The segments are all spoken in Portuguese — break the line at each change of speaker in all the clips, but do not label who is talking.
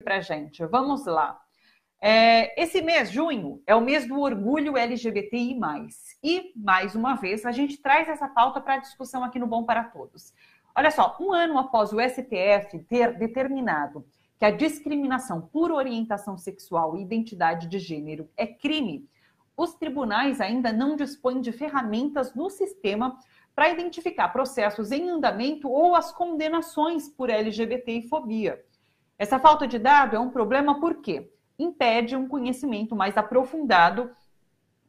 pra gente. Vamos lá. Esse mês, junho, é o mês do orgulho LGBTI+. E, mais uma vez, a gente traz essa pauta para discussão aqui no Bom para Todos. Olha só, um ano após o STF ter determinado que a discriminação por orientação sexual e identidade de gênero é crime, os tribunais ainda não dispõem de ferramentas no sistema para identificar processos em andamento ou as condenações por LGBTI-fobia. Essa falta de dado é um problema porque impede um conhecimento mais aprofundado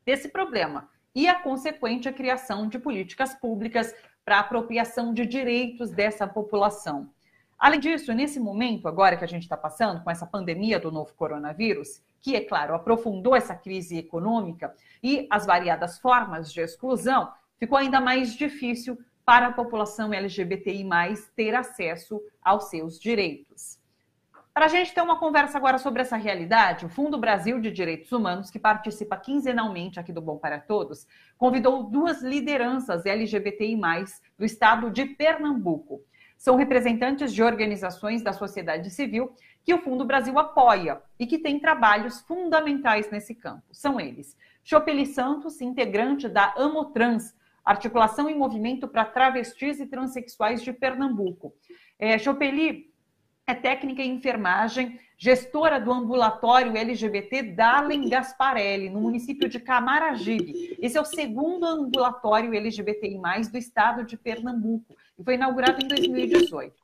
desse problema e a consequente criação de políticas públicas para a apropriação de direitos dessa população. Além disso, nesse momento agora que a gente está passando com essa pandemia do novo coronavírus, que, é claro, aprofundou essa crise econômica e as variadas formas de exclusão, ficou ainda mais difícil para a população LGBTI+, ter acesso aos seus direitos. Para a gente ter uma conversa agora sobre essa realidade, o Fundo Brasil de Direitos Humanos, que participa quinzenalmente aqui do Bom para Todos, convidou 2 lideranças LGBTI+, do estado de Pernambuco. São representantes de organizações da sociedade civil que o Fundo Brasil apoia e que têm trabalhos fundamentais nesse campo. São eles: Chopeli Santos, integrante da Amotrans, Articulação e Movimento para Travestis e Transsexuais de Pernambuco. Chopeli é técnica em enfermagem, gestora do ambulatório LGBT Darlen Gasparelli, no município de Camaragibe. Esse é o 2º ambulatório LGBTI+, do estado de Pernambuco, e foi inaugurado em 2018.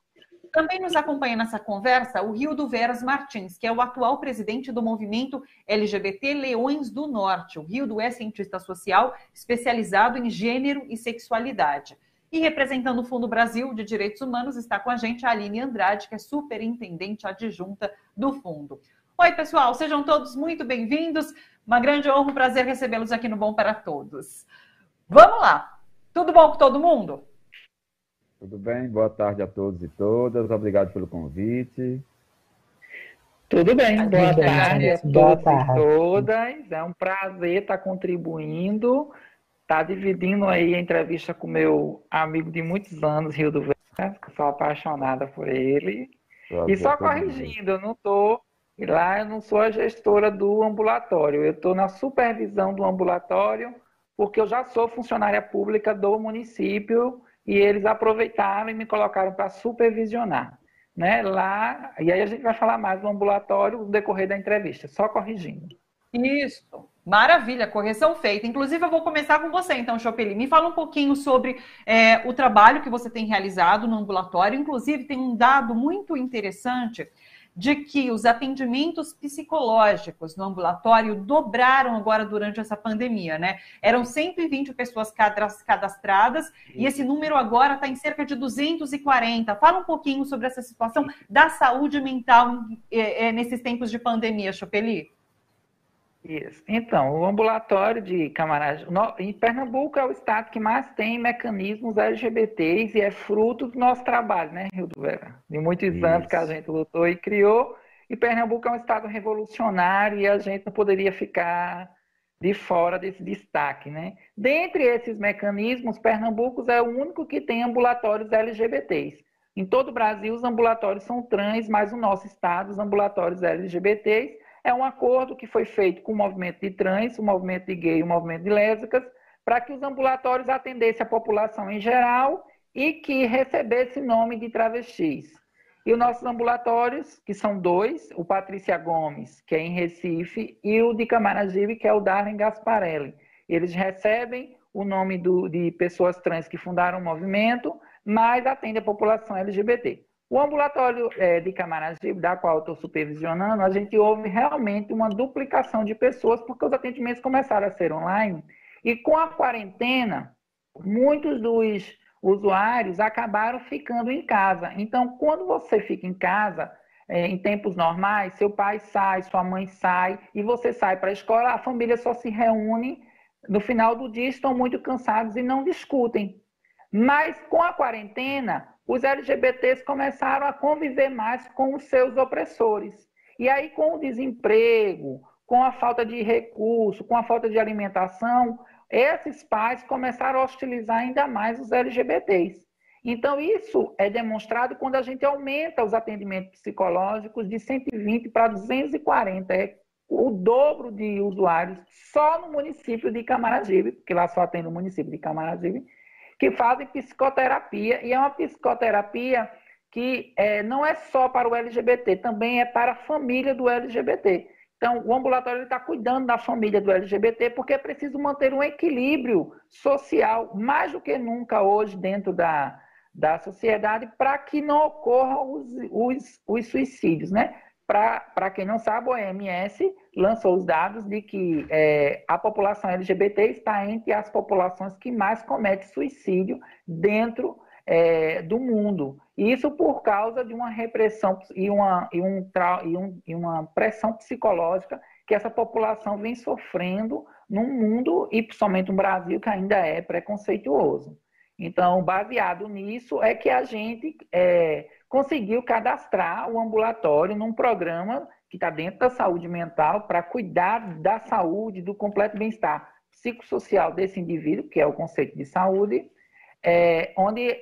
Também nos acompanha nessa conversa o Rildo Veras Martins, que é o atual presidente do movimento LGBT Leões do Norte. O Rildo é cientista social especializado em gênero e sexualidade. E representando o Fundo Brasil de Direitos Humanos, está com a gente a Aline Andrade, que é superintendente adjunta do Fundo. Oi, pessoal, sejam todos muito bem-vindos. Uma grande honra, um prazer recebê-los aqui no Bom para Todos. Vamos lá. Tudo bom com todo mundo?
Tudo bem, boa tarde a todos e todas. Obrigado pelo convite.
Tudo bem, boa tarde a todos e todas. É um prazer estar contribuindo. Está dividindo aí a entrevista com meu amigo de muitos anos, Rildo Veras, que sou apaixonada por ele. E só corrigindo, eu não sou a gestora do ambulatório, eu estou na supervisão do ambulatório, porque eu já sou funcionária pública do município e eles aproveitaram e me colocaram para supervisionar, né? Lá, e aí a gente vai falar mais do ambulatório no decorrer da entrevista, só corrigindo.
Isso. Maravilha, correção feita. Inclusive, eu vou começar com você, então, Chopeli. Me fala um pouquinho sobre o trabalho que você tem realizado no ambulatório. Inclusive, tem um dado muito interessante de que os atendimentos psicológicos no ambulatório dobraram agora durante essa pandemia, né? Eram 120 pessoas cadastradas e esse número agora está em cerca de 240. Fala um pouquinho sobre essa situação da saúde mental nesses tempos de pandemia, Chopeli.
Isso. Então, o ambulatório de Camaragibe, em Pernambuco é o estado que mais tem mecanismos LGBTs e é fruto do nosso trabalho, né, Rildo Vera? De muitos anos que a gente lutou e criou, e Pernambuco é um estado revolucionário e a gente não poderia ficar de fora desse destaque, né? Dentre esses mecanismos, Pernambuco é o único que tem ambulatórios LGBTs. Em todo o Brasil, os ambulatórios são trans, mas no nosso estado, os ambulatórios LGBTs é um acordo que foi feito com o movimento de trans, o movimento de gay e o movimento de lésbicas, para que os ambulatórios atendessem a população em geral e que recebesse nome de travestis. E os nossos ambulatórios, que são 2, o Patrícia Gomes, que é em Recife, e o de Camaragibe, que é o Darlen Gasparelli. Eles recebem o nome de pessoas trans que fundaram o movimento, mas atendem a população LGBT. O ambulatório de Camaragibe, da qual eu estou supervisionando, a gente houve realmente uma duplicação de pessoas, porque os atendimentos começaram a ser online, e com a quarentena, muitos dos usuários acabaram ficando em casa. Então, quando você fica em casa, em tempos normais, seu pai sai, sua mãe sai, e você sai para a escola, a família só se reúne, no final do dia estão muito cansados e não discutem. Mas com a quarentena, os LGBTs começaram a conviver mais com os seus opressores. E aí, com o desemprego, com a falta de recurso, com a falta de alimentação, esses pais começaram a hostilizar ainda mais os LGBTs. Então, isso é demonstrado quando a gente aumenta os atendimentos psicológicos de 120 para 240. É o dobro de usuários só no município de Camaragibe, porque lá só tem no município de Camaragibe, que fazem psicoterapia, e é uma psicoterapia que não é só para o LGBT, também é para a família do LGBT. Então, o ambulatório está cuidando da família do LGBT, porque é preciso manter um equilíbrio social, mais do que nunca hoje, dentro da sociedade, para que não ocorram os suicídios, né? Para quem não sabe, o OMS lançou os dados de que a população LGBT está entre as populações que mais cometem suicídio dentro do mundo. Isso por causa de uma repressão e uma pressão psicológica que essa população vem sofrendo num mundo, e principalmente no Brasil, que ainda é preconceituoso. Então, baseado nisso, é que a gente conseguiu cadastrar o ambulatório num programa que está dentro da saúde mental para cuidar da saúde, do completo bem-estar psicossocial desse indivíduo, que é o conceito de saúde, onde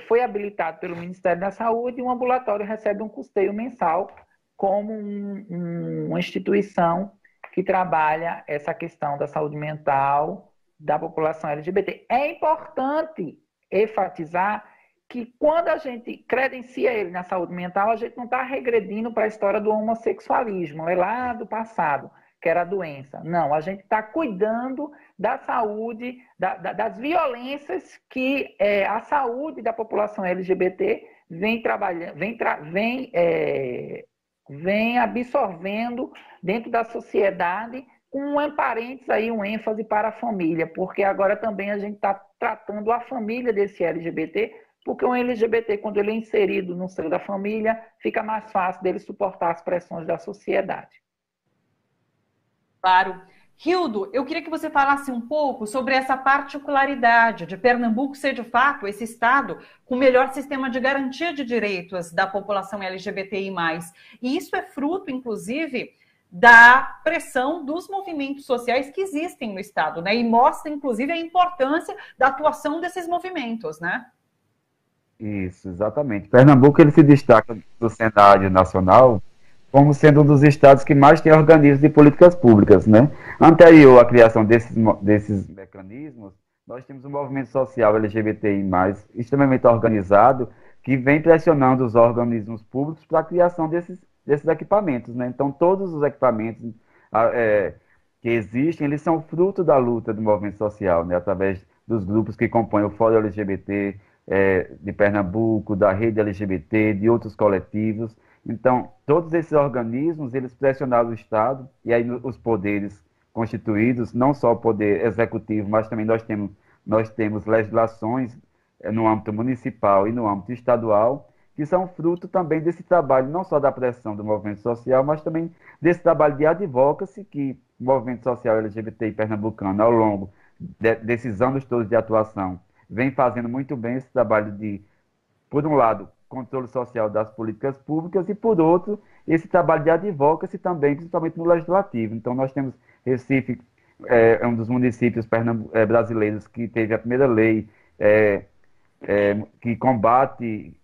foi habilitado pelo Ministério da Saúde, e o ambulatório recebe um custeio mensal como uma instituição que trabalha essa questão da saúde mental da população LGBT. É importante enfatizar que quando a gente credencia ele na saúde mental, a gente não está regredindo para a história do homossexualismo, é lá do passado, que era a doença. Não, a gente está cuidando da saúde, das violências que a saúde da população LGBT vem trabalhando, vem absorvendo dentro da sociedade, com um parênteses aí, um ênfase para a família, porque agora também a gente está tratando a família desse LGBT, porque um LGBT, quando ele é inserido no seio da família, fica mais fácil dele suportar as pressões da sociedade.
Claro. Hildo, eu queria que você falasse um pouco sobre essa particularidade de Pernambuco ser, de fato, esse estado com o melhor sistema de garantia de direitos da população LGBTI+. E isso é fruto, inclusive, da pressão dos movimentos sociais que existem no estado, né? E mostra, inclusive, a importância da atuação desses movimentos, né?
Isso, exatamente. Pernambuco ele se destaca do cenário nacional como sendo um dos estados que mais tem organismos de políticas públicas, né? Anterior à criação desses mecanismos, nós temos um movimento social LGBTI+, extremamente organizado, que vem pressionando os organismos públicos para a criação desses equipamentos, né? Então, todos os equipamentos que existem, eles são fruto da luta do movimento social, né? Através dos grupos que compõem o Fórum LGBT de Pernambuco, da Rede LGBT, de outros coletivos. Então, todos esses organismos, eles pressionaram o Estado, e aí os poderes constituídos, não só o poder executivo, mas também nós temos legislações no âmbito municipal e no âmbito estadual, que são fruto também desse trabalho, não só da pressão do movimento social, mas também desse trabalho de advocacy que o movimento social LGBTI pernambucano, ao longo desses anos todos de atuação, vem fazendo muito bem esse trabalho de, por um lado, controle social das políticas públicas e, por outro, esse trabalho de advocacy também, principalmente no legislativo. Então, nós temos Recife, um dos municípios brasileiros que teve a primeira lei que combate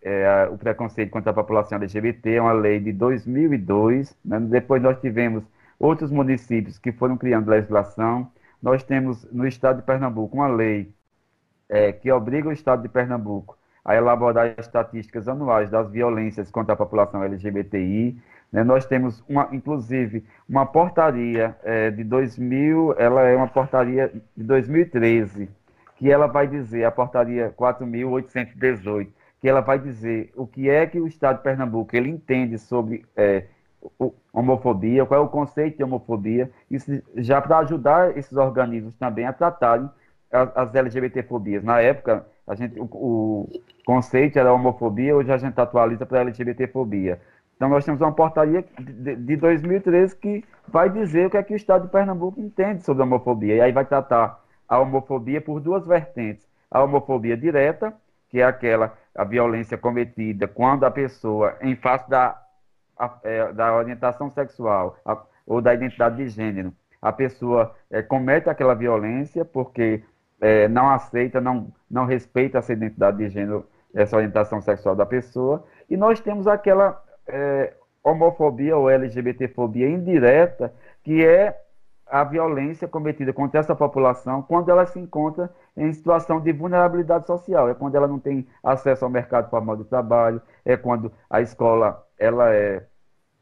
o preconceito contra a população LGBT, é uma lei de 2002. Né? Depois nós tivemos outros municípios que foram criando legislação. Nós temos no estado de Pernambuco uma lei que obriga o estado de Pernambuco a elaborar estatísticas anuais das violências contra a população LGBTI. Né? Nós temos, inclusive, uma portaria de 2000, ela é uma portaria de 2013, que ela vai dizer, a portaria 4.818, que ela vai dizer o que é que o Estado de Pernambuco ele entende sobre homofobia, qual é o conceito de homofobia, isso já para ajudar esses organismos também a tratarem as LGBT-fobias. Na época, o conceito era homofobia, hoje a gente atualiza para LGBT-fobia. Então, nós temos uma portaria de 2013 que vai dizer o que é que o Estado de Pernambuco entende sobre a homofobia. E aí vai tratar a homofobia por duas vertentes. A homofobia direta, que é a violência cometida quando a pessoa, em face da orientação sexual ou da identidade de gênero, a pessoa comete aquela violência porque não aceita, não respeita essa identidade de gênero essa orientação sexual da pessoa, e nós temos aquela homofobia ou LGBTfobia indireta, que é a violência cometida contra essa população quando ela se encontra em situação de vulnerabilidade social. É quando ela não tem acesso ao mercado formal de trabalho, é quando a escola ela é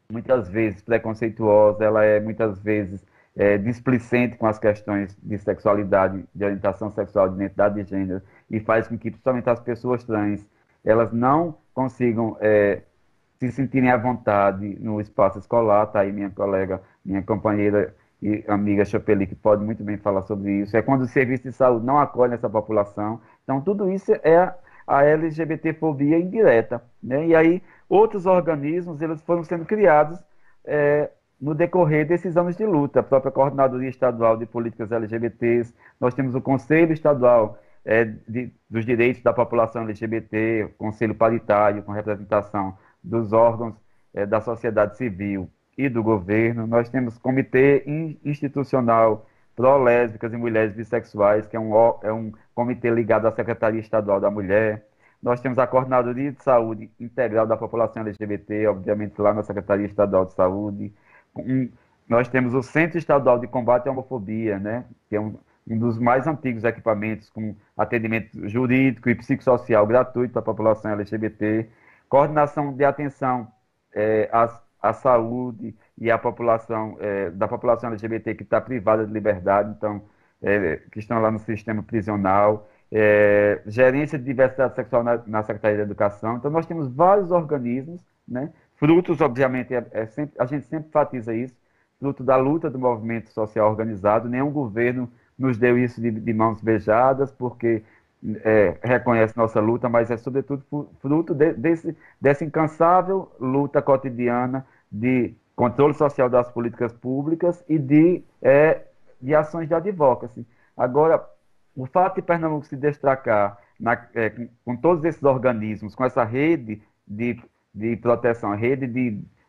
muitas vezes preconceituosa, ela é muitas vezes displicente com as questões de sexualidade, de orientação sexual, de identidade de gênero, e faz com que, principalmente as pessoas trans, elas não consigam se sentirem à vontade no espaço escolar. Tá aí minha colega, minha companheira e amiga Chopeli, que pode muito bem falar sobre isso. É quando o serviço de saúde não acolhe essa população. Então, tudo isso é a LGBTfobia indireta, né? E aí, outros organismos, eles foram sendo criados no decorrer desses anos de luta. A própria Coordenadoria Estadual de Políticas LGBTs, nós temos o Conselho Estadual dos Direitos da População LGBT, o Conselho Paritário, com representação dos órgãos da sociedade civil e do governo. Nós temos Comitê Institucional Pró-Lésbicas e Mulheres Bissexuais, que é um comitê ligado à Secretaria Estadual da Mulher. Nós temos a Coordenadoria de Saúde Integral da População LGBT, obviamente lá na Secretaria Estadual de Saúde. Nós temos o Centro Estadual de Combate à Homofobia, né, que é um dos mais antigos equipamentos com atendimento jurídico e psicossocial gratuito para a população LGBT. Coordenação de atenção à saúde e à população, da população LGBT que está privada de liberdade, então, que estão lá no sistema prisional. Gerência de diversidade sexual na Secretaria de Educação. Então, nós temos vários organismos, né? Frutos, obviamente, a gente sempre enfatiza isso, fruto da luta do movimento social organizado. Nenhum governo nos deu isso de mãos beijadas, porque reconhece nossa luta, mas é, sobretudo, fruto dessa incansável luta cotidiana de controle social das políticas públicas e de ações de advocacy. Agora, o fato de Pernambuco se destacar com todos esses organismos, com essa rede de proteção, a rede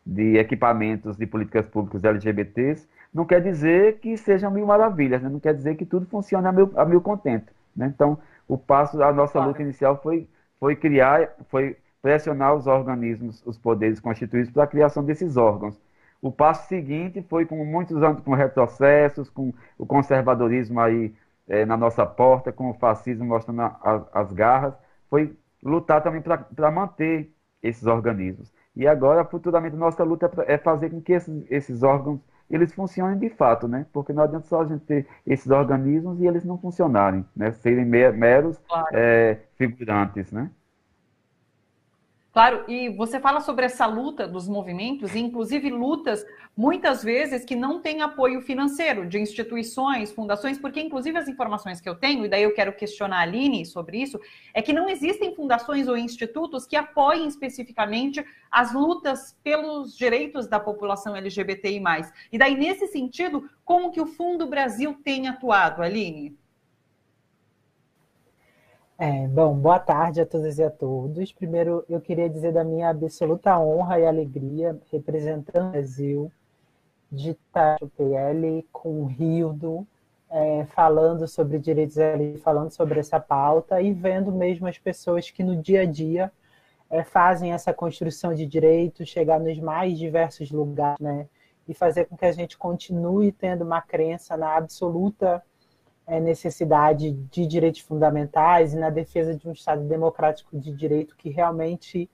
de equipamentos de políticas públicas LGBTs, não quer dizer que sejam mil maravilhas, né? Não quer dizer que tudo funcione a mil contento, né? Então, a nossa luta inicial foi pressionar os organismos, os poderes constituídos para a criação desses órgãos. O passo seguinte foi, com muitos anos, com retrocessos, com o conservadorismo aí na nossa porta, com o fascismo mostrando as garras, foi lutar também para manter esses organismos. E agora, futuramente, nossa luta é fazer com que esses órgãos eles funcionem de fato, né? Porque não adianta só a gente ter esses organismos e eles não funcionarem, né? Serem meros figurantes, né?
Claro, e você fala sobre essa luta dos movimentos, e inclusive lutas, muitas vezes, que não têm apoio financeiro de instituições, fundações, porque inclusive as informações que eu tenho, e daí eu quero questionar a Aline sobre isso, é que não existem fundações ou institutos que apoiem especificamente as lutas pelos direitos da população LGBTI+. E daí, nesse sentido, como que o Fundo Brasil tem atuado, Aline?
Bom, boa tarde a todas e a todos. Primeiro, eu queria dizer da minha absoluta honra e alegria, representando o Brasil, de estar no PL com o Rildo, falando sobre direitos LGBT, falando sobre essa pauta e vendo mesmo as pessoas que no dia a dia fazem essa construção de direitos, chegar nos mais diversos lugares, né? E fazer com que a gente continue tendo uma crença na absoluta necessidade de direitos fundamentais e na defesa de um Estado democrático de direito que realmente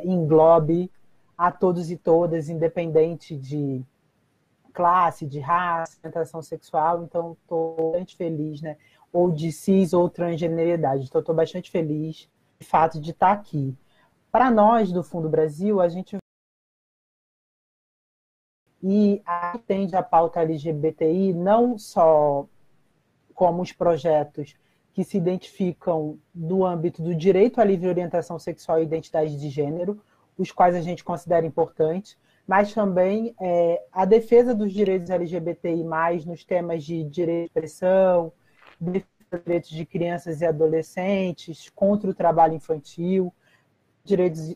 englobe a todos e todas, independente de classe, de raça, orientação sexual. Então, estou bastante feliz, né? Ou de cis ou transgeneridade. Então, estou bastante feliz, de fato, de estar aqui. Para nós, do Fundo Brasil, a gente atende a pauta LGBTI não só como os projetos que se identificam no âmbito do direito à livre orientação sexual e identidade de gênero, os quais a gente considera importantes, mas também a defesa dos direitos LGBTI+, nos temas de direito de expressão, defesa dos direitos de crianças e adolescentes, contra o trabalho infantil, direitos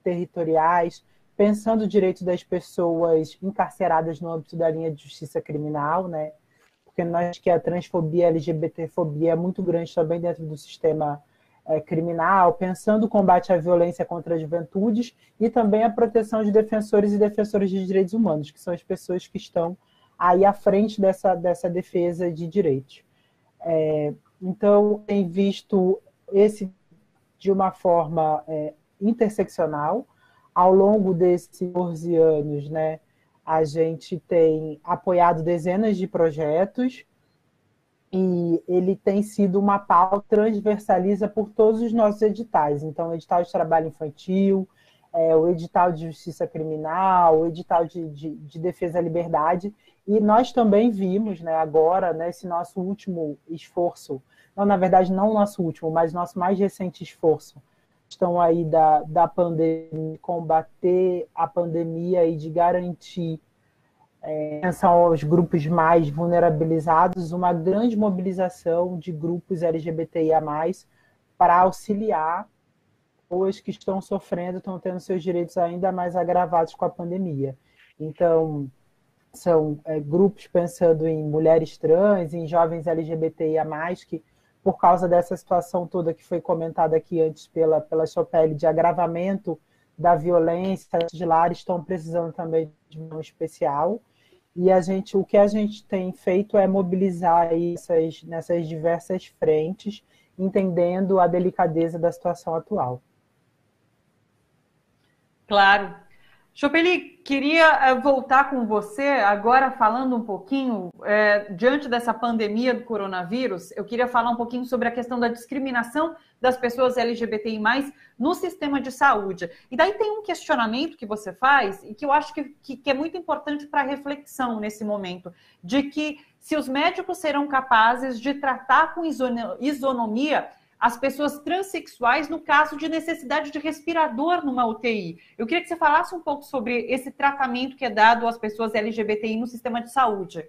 territoriais, pensando o direito das pessoas encarceradas no âmbito da linha de justiça criminal, né? Porque nós que a transfobia, a LGBTfobia é muito grande também dentro do sistema criminal, pensando o combate à violência contra as juventudes e também a proteção de defensores e defensoras de direitos humanos, que são as pessoas que estão aí à frente dessa defesa de direitos. Então, tem visto esse de uma forma interseccional. Ao longo desses 14 anos, né, a gente tem apoiado dezenas de projetos e ele tem sido uma pauta transversaliza por todos os nossos editais. Então, o edital de trabalho infantil, o edital de justiça criminal, o edital de defesa à liberdade. E nós também vimos, né, agora, nesse nosso último esforço, não, na verdade, não o nosso último, mas nosso mais recente esforço, estão aí da pandemia, combater a pandemia e de garantir atenção aos grupos mais vulnerabilizados, uma grande mobilização de grupos LGBTIA+, para auxiliar pessoas que estão sofrendo, estão tendo seus direitos ainda mais agravados com a pandemia. Então, são grupos pensando em mulheres trans, em jovens LGBTIA+, que, por causa dessa situação toda que foi comentada aqui antes pela Chopelle, de agravamento da violência de lar, estão precisando também de um especial. E o que a gente tem feito é mobilizar aí nessas diversas frentes, entendendo a delicadeza da situação atual.
Claro. Chopelle, queria voltar com você agora falando um pouquinho, diante dessa pandemia do coronavírus, eu queria falar um pouquinho sobre a questão da discriminação das pessoas LGBTI+, no sistema de saúde. E daí tem um questionamento que você faz, e que eu acho que é muito importante para reflexão nesse momento, de que se os médicos serão capazes de tratar com isonomia as pessoas transexuais no caso de necessidade de respirador numa UTI. Eu queria que você falasse um pouco sobre esse tratamento que é dado às pessoas LGBTI no sistema de saúde.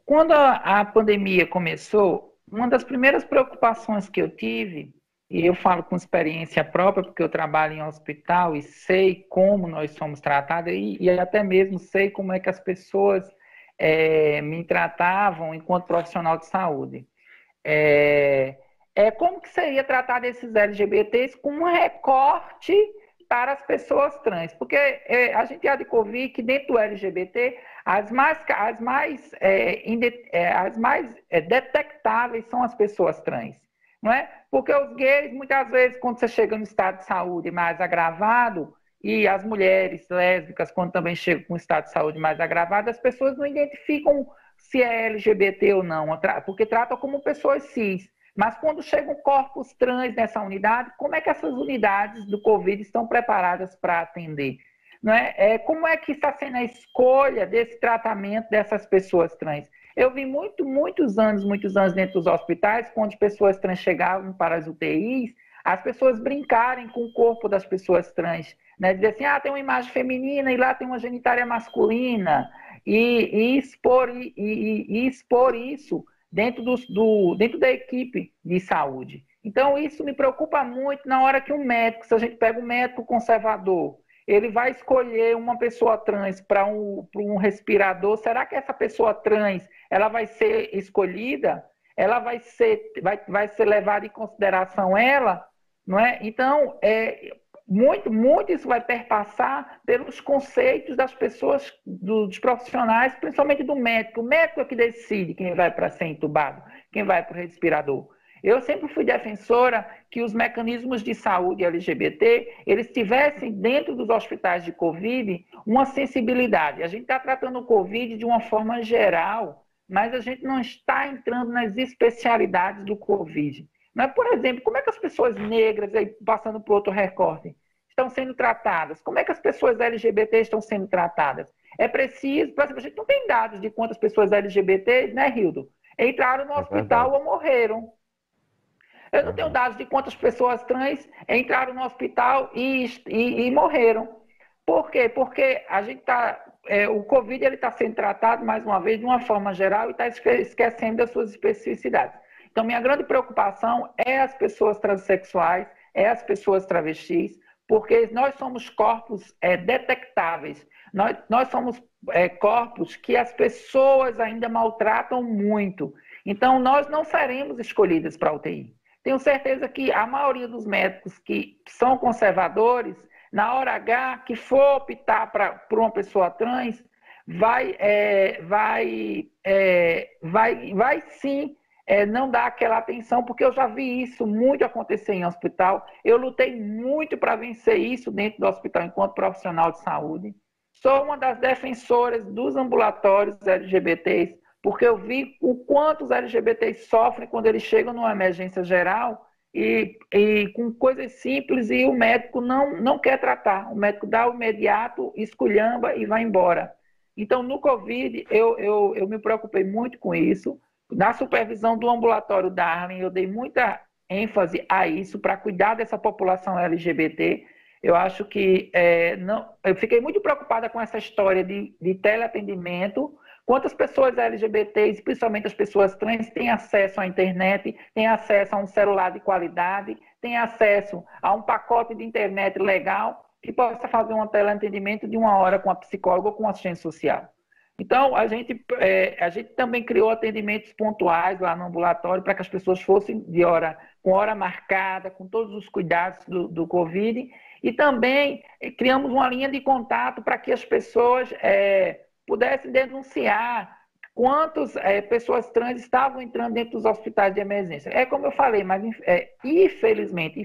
Quando a pandemia começou, uma das primeiras preocupações que eu tive, e eu falo com experiência própria, porque eu trabalho em hospital e sei como nós somos tratados, e até mesmo sei como é que as pessoas me tratavam enquanto profissional de saúde. Como que seria tratar desses LGBTs com um recorte para as pessoas trans? Porque a gente há de convir que dentro do LGBT, as mais detectáveis são as pessoas trans, não é? Porque os gays, muitas vezes, quando você chega no estado de saúde mais agravado, e as mulheres lésbicas, quando também chegam com um estado de saúde mais agravado, as pessoas não identificam se é LGBT ou não, porque tratam como pessoas cis. Mas quando chegam corpos trans nessa unidade, como é que essas unidades do Covid estão preparadas para atender? Não é? Como é que está sendo a escolha desse tratamento dessas pessoas trans? Eu vi muitos anos dentro dos hospitais, quando pessoas trans chegavam para as UTIs, as pessoas brincarem com o corpo das pessoas trans, né? Dizer assim, tem uma imagem feminina e lá tem uma genitália masculina, e expor isso dentro da equipe de saúde. Então, isso me preocupa muito na hora que um médico, se a gente pega um médico conservador, ele vai escolher uma pessoa trans para um respirador, será que essa pessoa trans ela vai ser escolhida? Ela vai ser levada em consideração ela? Não é? Então, muito isso vai perpassar pelos conceitos das pessoas, dos profissionais, principalmente do médico. O médico é que decide quem vai para ser entubado, quem vai para o respirador. Eu sempre fui defensora que os mecanismos de saúde LGBT, eles tivessem dentro dos hospitais de Covid uma sensibilidade. A gente está tratando o Covid de uma forma geral, mas a gente não está entrando nas especialidades do Covid. Mas, por exemplo, como é que as pessoas negras, aí, passando por outro recorte, estão sendo tratadas? Como é que as pessoas LGBT estão sendo tratadas? É preciso, por exemplo, a gente não tem dados de quantas pessoas LGBT, né, Hildo, entraram no hospital ou morreram. Eu não tenho dados de quantas pessoas trans entraram no hospital e morreram. Por quê? Porque a gente o Covid está sendo tratado, mais uma vez, de uma forma geral e está esquecendo das suas especificidades. Então, minha grande preocupação é as pessoas transexuais, é as pessoas travestis, porque nós somos corpos detectáveis. Nós somos corpos que as pessoas ainda maltratam muito. Então, nós não seremos escolhidas para a UTI. Tenho certeza que a maioria dos médicos que são conservadores, na hora H, que for optar por uma pessoa trans, vai sim não dar aquela atenção, porque eu já vi isso muito acontecer em hospital. Eu lutei muito para vencer isso dentro do hospital enquanto profissional de saúde. Sou uma das defensoras dos ambulatórios LGBTs, porque eu vi o quanto os LGBTs sofrem quando eles chegam numa emergência geral e com coisas simples e o médico não quer tratar. O médico dá o imediato, esculhamba e vai embora. Então, no Covid, eu me preocupei muito com isso. Na supervisão do ambulatório Darling, eu dei muita ênfase a isso para cuidar dessa população LGBT. Eu acho que eu fiquei muito preocupada com essa história de teleatendimento. Quantas pessoas LGBTs, principalmente as pessoas trans, têm acesso à internet, têm acesso a um celular de qualidade, têm acesso a um pacote de internet legal que possa fazer um teleatendimento de 1 hora com a psicóloga ou com o assistente social. Então, a gente também criou atendimentos pontuais lá no ambulatório para que as pessoas fossem com hora marcada, com todos os cuidados do Covid. E também criamos uma linha de contato para que as pessoas pudessem denunciar quantas pessoas trans estavam entrando dentro dos hospitais de emergência. É como eu falei, mas infelizmente,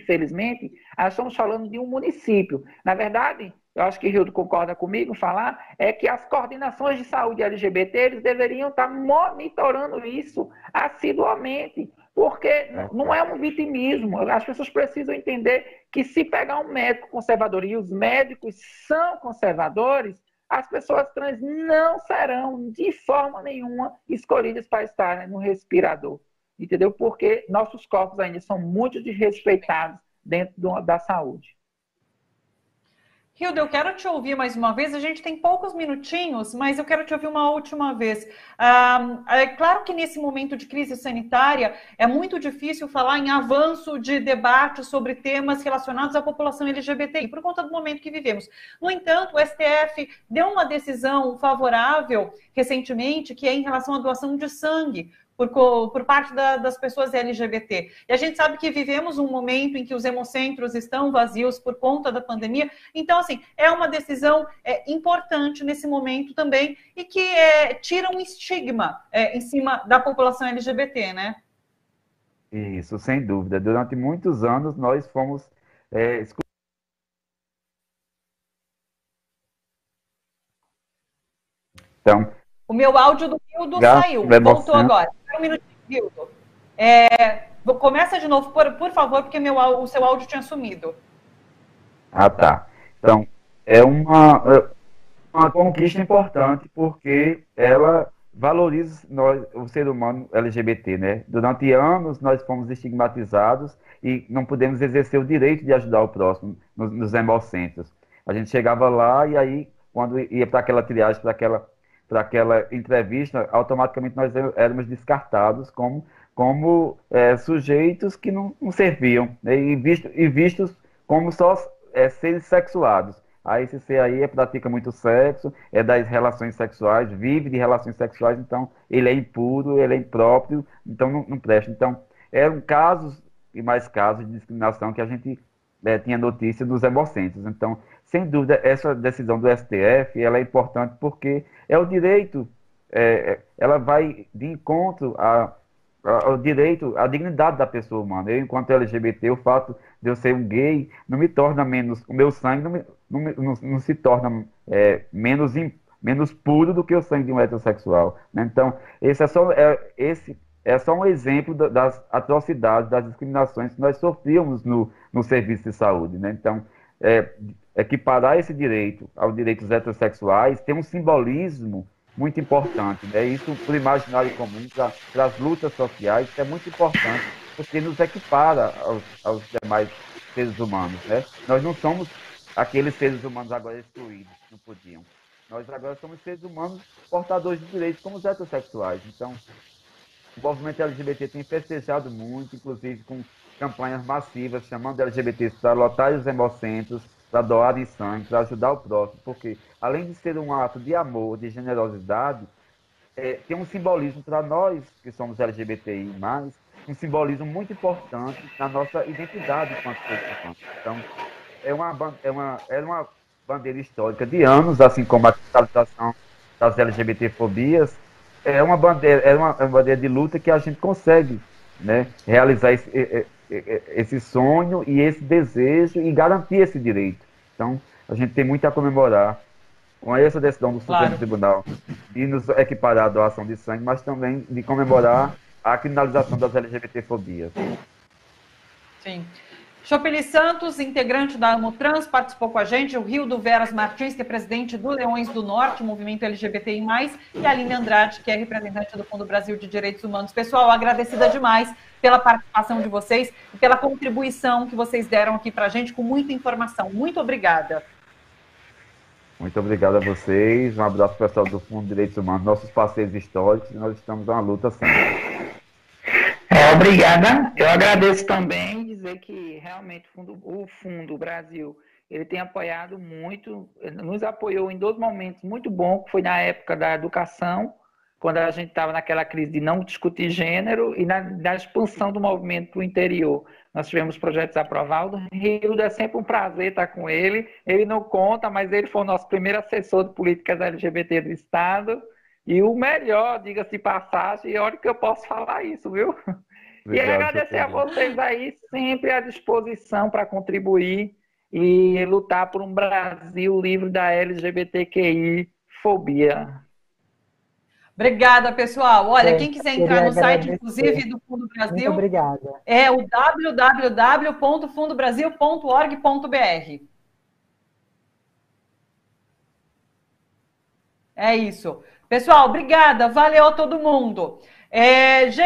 nós estamos falando de um município. Na verdade, eu acho que Hildo concorda comigo falar, é que as coordenações de saúde LGBT eles deveriam estar monitorando isso assiduamente, porque não é um vitimismo. As pessoas precisam entender que se pegar um médico conservador e os médicos são conservadores, as pessoas trans não serão de forma nenhuma escolhidas para estar no respirador, entendeu? Porque nossos corpos ainda são muito desrespeitados dentro da saúde.
Hilda, eu quero te ouvir mais uma vez. A gente tem poucos minutinhos, mas eu quero te ouvir uma última vez. É claro que nesse momento de crise sanitária é muito difícil falar em avanço de debate sobre temas relacionados à população LGBTI, por conta do momento que vivemos. No entanto, o STF deu uma decisão favorável recentemente, que é em relação à doação de sangue por parte das pessoas LGBT. E a gente sabe que vivemos um momento em que os hemocentros estão vazios por conta da pandemia. Então, assim, é uma decisão importante nesse momento também e que tira um estigma em cima da população LGBT, né?
Isso, sem dúvida. Durante muitos anos nós fomos Então,
o meu áudio do Hildo saiu, voltou agora. Um minutinho, Hildo. Começa de novo, por favor, porque o seu áudio tinha sumido.
Ah, tá. Então, é uma conquista importante porque ela valoriza o ser humano LGBT, né? Durante anos nós fomos estigmatizados e não pudemos exercer o direito de ajudar o próximo nos hemocentros. A gente chegava lá e aí, quando ia para aquela triagem, para aquela entrevista, automaticamente nós éramos descartados como sujeitos que não serviam, né? e vistos como só seres sexuados. Aí esse ser aí pratica muito sexo, é das relações sexuais, vive de relações sexuais, então ele é impuro, ele é impróprio, então não presta. Então, eram casos e mais casos de discriminação que a gente tinha notícia dos hemocentros. Então, sem dúvida, essa decisão do STF ela é importante porque é o direito, ela vai de encontro ao direito, à dignidade da pessoa humana. Eu, enquanto LGBT, o fato de eu ser um gay não me torna menos, o meu sangue não se torna menos puro do que o sangue de um heterossexual, né? Então, esse é só um exemplo das atrocidades, das discriminações que nós sofríamos no serviço de saúde, né? Então, equiparar esse direito aos direitos heterossexuais tem um simbolismo muito importante, né? Isso, para o imaginário comum, para as lutas sociais, é muito importante, porque nos equipara aos demais seres humanos, né? Nós não somos aqueles seres humanos agora excluídos, que não podiam. Nós agora somos seres humanos portadores de direitos como os heterossexuais. Então, o movimento LGBT tem festejado muito, inclusive com campanhas massivas, chamando LGBTs para lotar os hemocentros, para doarem sangue, para ajudar o próximo, porque além de ser um ato de amor, de generosidade, tem um simbolismo para nós, que somos LGBTI+, um simbolismo muito importante na nossa identidade enquanto seres humanos. Então, é uma bandeira histórica de anos, assim como a cristalização das LGBT-fobias, é uma bandeira de luta que a gente consegue, né, realizar esse sonho e esse desejo e garantir esse direito. Então, a gente tem muito a comemorar com essa decisão do Supremo Tribunal de nos equiparar à doação de sangue, mas também de comemorar a criminalização das LGBT-fobias.
Sim. Chopeli Santos, integrante da Amotrans, participou com a gente, o Rildo Veras Martins, que é presidente do Leões do Norte, movimento LGBTI+, e a Aline Andrade, que é representante do Fundo Brasil de Direitos Humanos. Pessoal, agradecida demais pela participação de vocês e pela contribuição que vocês deram aqui para a gente, com muita informação. Muito obrigada.
Muito obrigado a vocês, um abraço para o pessoal do Fundo de Direitos Humanos, nossos parceiros históricos, e nós estamos na luta sempre.
Obrigada. Eu agradeço também dizer que realmente o Fundo Brasil ele tem apoiado muito, nos apoiou em 2 momentos muito bons, que foi na época da educação, quando a gente estava naquela crise de não discutir gênero, e na expansão do movimento para o interior. Nós tivemos projetos aprovados. Rildo, é sempre um prazer estar com ele. Ele não conta, mas ele foi o nosso primeiro assessor de políticas LGBT do Estado. E o melhor, diga-se de passagem, e olha que eu posso falar isso, viu? Obrigado, e agradecer a vocês aí, sempre à disposição para contribuir e lutar por um Brasil livre da LGBTQI-fobia.
Obrigada, pessoal. Olha, quem quiser entrar no site, inclusive, do Fundo Brasil,
muito obrigada,
é o www.fundobrasil.org.br. É isso. Pessoal, obrigada. Valeu a todo mundo. Gente,